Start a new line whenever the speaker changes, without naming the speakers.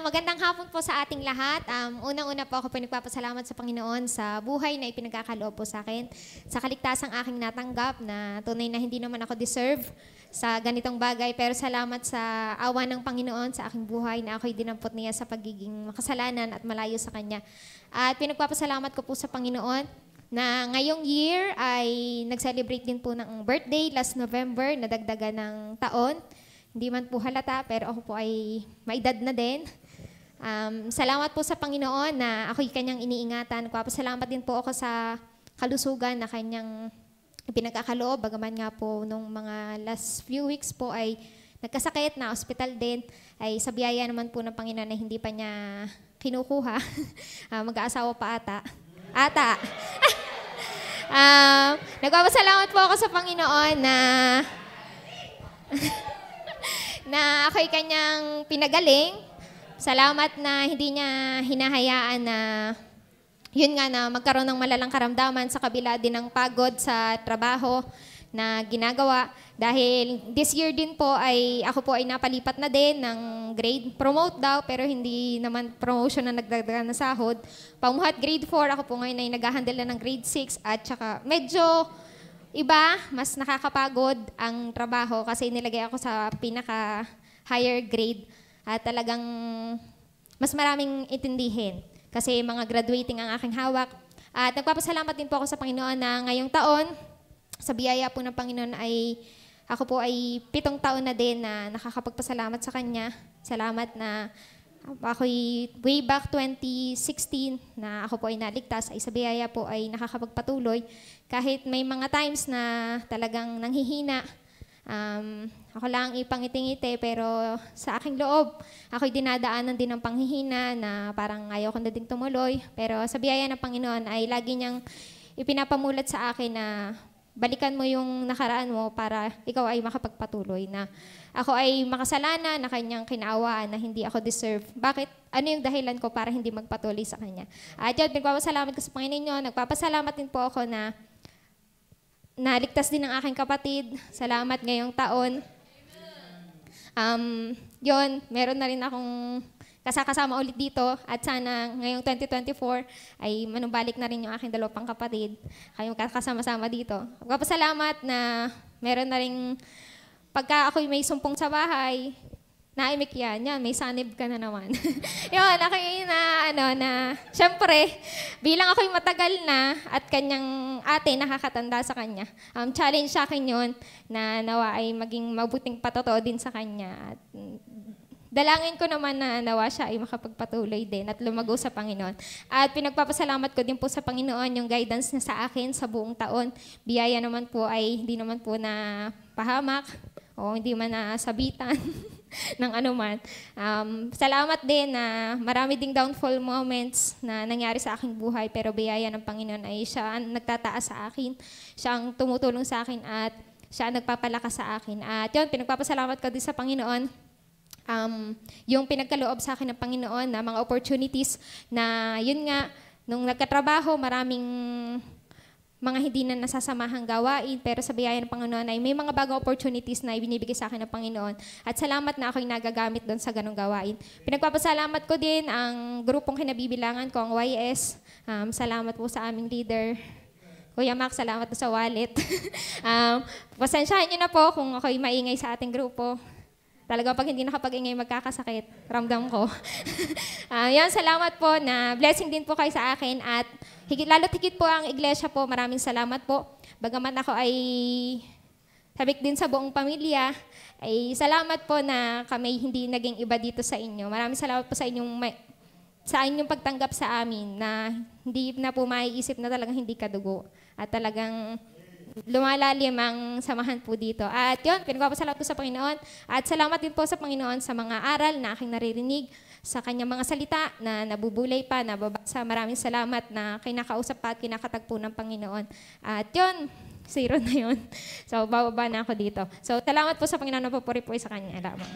Magandang hapon po sa ating lahat. Unang-una po ako po nagpapasalamat sa Panginoon sa buhay na ipinagkakaloob po sa akin, sa kaligtasang aking natanggap na tunay na hindi naman ako deserve sa ganitong bagay. Pero salamat sa awa ng Panginoon sa aking buhay na ako'y dinampot niya sa pagiging makasalanan at malayo sa Kanya. At pinagpapasalamat ko po sa Panginoon na ngayong year ay nag-celebrate din po ng birthday last November, nadagdagan ng taon. Hindi man po halata, pero ako po ay maedad na din. Salamat po sa Panginoon na ako'y Kanyang iniingatan. Salamat din po ako sa kalusugan na Kanyang pinagkakaloob. Bagaman nga po nung mga last few weeks po ay nagkasakit na hospital din, ay sa biyaya naman po ng Panginoon na hindi pa niya kinukuha. Mag-aasawa pa ata. Nagpapasalamat po ako sa Panginoon na ako'y Kanyang pinagaling. Salamat na hindi niya hinahayaan na yun nga na magkaroon ng malalang karamdaman sa kabila din ng pagod sa trabaho na ginagawa. Dahil this year din po ay ako po ay napalipat na din ng grade. Promote daw pero hindi naman promotion na nagdagdagan na sahod. Pamuhat grade 4, ako po ngayon ay nag-handle na ng grade 6 at saka medyo iba, mas nakakapagod ang trabaho kasi nilagay ako sa pinaka-higher grade at talagang mas maraming intindihin kasi mga graduating ang aking hawak. At nagpapasalamat din po ako sa Panginoon na ngayong taon, sa biyaya po ng Panginoon ay ako po ay 7 taon na din na nakakapagpasalamat sa Kanya. Salamat na ako'y way back 2016 na ako po ay naligtas, ay sa biyaya po ay nakakapagpatuloy. Kahit may mga times na talagang nanghihina, ako lang ipangiti-ngiti, pero sa aking loob, ako'y dinadaanan din ng panghihina na parang ayaw ko na din tumuloy. Pero sa biyaya ng Panginoon ay lagi niyang ipinapamulat sa akin na balikan mo yung nakaraan mo para ikaw ay makapagpatuloy na ako ay makasalanan na Kanyang kinaawaan na hindi ako deserve. Bakit? Ano yung dahilan ko para hindi magpatuloy sa Kanya? At yun, nagpapasalamat ko sa Panginoon. Nagpapasalamat din po ako na naligtas din ng aking kapatid. Salamat ngayong taon. Yun, meron na rin akong kasama ulit dito at sana ngayong 2024 ay manumbalik na rin yung aking 2 kapatid. Kayong kasama-sama dito. Magpapasalamat na meron na rin pagka ako'y may sumpong sa bahay, naimik yan, may sanib ka na naman. Yun, ako'y syempre, bilang ako'y matagal na at Kanyang ate nakakatanda sa Kanya, challenge sa akin yun na nawa ay maging mabuting patotoo din sa Kanya. At dalangin ko naman na nawa siya ay makapagpatuloy din at lumago sa Panginoon. At pinagpapasalamat ko din po sa Panginoon yung guidance niya sa akin sa buong taon. Biyaya naman po ay hindi naman po na pahamak o hindi man nasabitan ng anuman. Salamat din na marami ding downfall moments na nangyari sa aking buhay, pero biyaya ng Panginoon ay siya ang nagtataas sa akin, siya ang tumutulong sa akin at siya ang nagpapalakas sa akin. At yun, pinagpapasalamat ko din sa Panginoon. Yung pinagkaloob sa akin ng Panginoon na mga opportunities na yun nga, nung nagkatrabaho, maraming mga hindi na nasasamahang gawain, pero sa biyaya ng Panginoon ay may mga bagong opportunities na ibinibigay sa akin ng Panginoon. At salamat na ako'y nagagamit doon sa ganong gawain. Pinagpapasalamat ko din ang grupong kinabibilangan ko, ang YS. Salamat po sa aming leader. Kuya Mac, salamat po sa wallet. Pasensyahan niyo na po kung ako'y maingay sa ating grupo. Talaga pag hindi nakapag-ingay magkakasakit, ramdam ko. Yan, salamat po na blessing din po kayo sa akin at lalo't higit po ang iglesia po. Maraming salamat po. Bagaman ako ay sabik din sa buong pamilya, ay salamat po na kami hindi naging iba dito sa inyo. Maraming salamat po sa inyong pagtanggap sa amin na hindi na po maiisip na talagang hindi kadugo at talagang lumalalim ang samahan po dito. At yun, pinagpapasalamat po sa Panginoon. At salamat din po sa Panginoon sa mga aral na aking naririnig, sa Kanyang mga salita na nabubulay pa, nababasa. Maraming salamat na kinakausap pa at kinakatagpo ng Panginoon. At yun, 0 na yun. So, bababa na ako dito. So, salamat po sa Panginoon na papuri po sa Kanya lamang.